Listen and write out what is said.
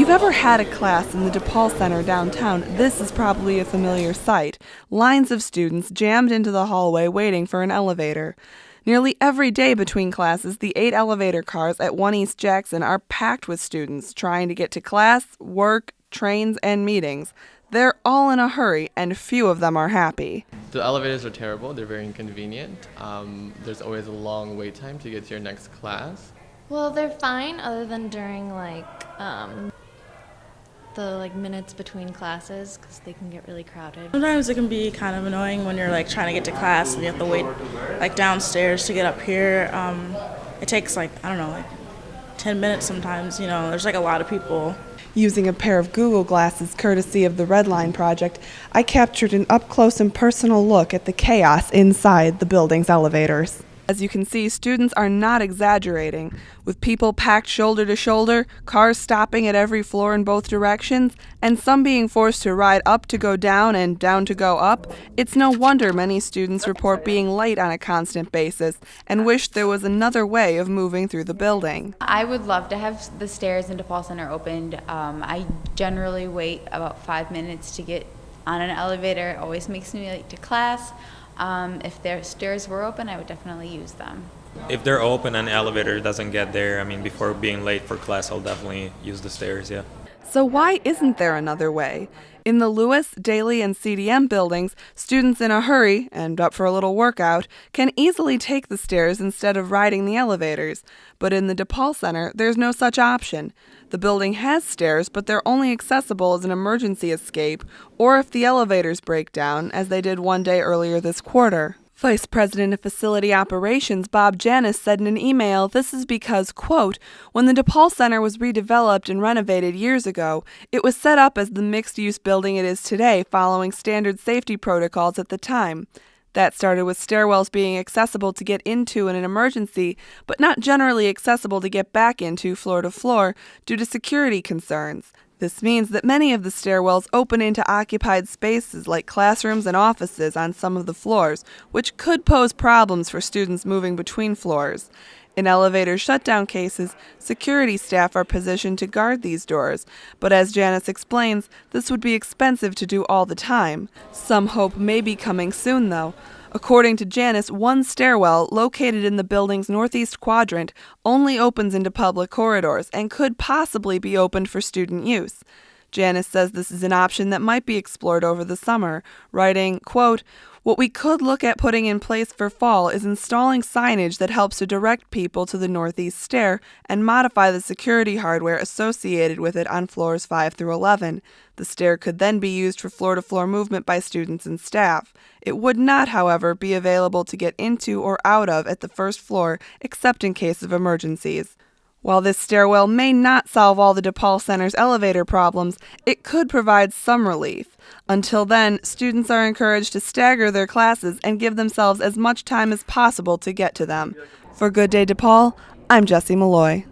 you've ever had a class in the DePaul Center downtown, this is probably a familiar sight. Lines of students jammed into the hallway waiting for an elevator. Nearly every day between classes, the 8 elevator cars at 1 East Jackson are packed with students trying to get to class, work, trains, and meetings. They're all in a hurry, and few of them are happy. The elevators are terrible. They're very inconvenient. There's always a long wait time to get to your next class. Well, they're fine other than during the minutes between classes because they can get really crowded. Sometimes it can be kind of annoying when you're trying to get to class and you have to wait downstairs to get up here. It takes 10 minutes sometimes. There's a lot of people. Using a pair of Google glasses courtesy of the Red Line Project, I captured an up-close and personal look at the chaos inside the building's elevators. As you can see, students are not exaggerating. With people packed shoulder to shoulder, cars stopping at every floor in both directions, and some being forced to ride up to go down and down to go up, it's no wonder many students report being late on a constant basis and wish there was another way of moving through the building. I would love to have the stairs in DePaul Center opened. I generally wait about 5 minutes to get on an elevator. It always makes me late to class. If their stairs were open, I would definitely use them. If they're open and the elevator doesn't get there, before being late for class, I'll definitely use the stairs, yeah. So why isn't there another way? In the Lewis, Daly, and CDM buildings, students in a hurry, and up for a little workout, can easily take the stairs instead of riding the elevators. But in the DePaul Center, there's no such option. The building has stairs, but they're only accessible as an emergency escape, or if the elevators break down, as they did one day earlier this quarter. Vice President of Facility Operations Bob Janis said in an email this is because, quote, when the DePaul Center was redeveloped and renovated years ago, it was set up as the mixed-use building it is today following standard safety protocols at the time. That started with stairwells being accessible to get into in an emergency, but not generally accessible to get back into floor to floor due to security concerns. This means that many of the stairwells open into occupied spaces like classrooms and offices on some of the floors, which could pose problems for students moving between floors. In elevator shutdown cases, security staff are positioned to guard these doors, but as Janis explains, this would be expensive to do all the time. Some hope may be coming soon, though. According to Janis, one stairwell, located in the building's northeast quadrant, only opens into public corridors and could possibly be opened for student use. Janis says this is an option that might be explored over the summer, writing, quote, what we could look at putting in place for fall is installing signage that helps to direct people to the northeast stair and modify the security hardware associated with it on floors 5 through 11. The stair could then be used for floor-to-floor movement by students and staff. It would not, however, be available to get into or out of at the first floor except in case of emergencies. While this stairwell may not solve all the DePaul Center's elevator problems, it could provide some relief. Until then, students are encouraged to stagger their classes and give themselves as much time as possible to get to them. For Good Day DePaul, I'm Jessie Malloy.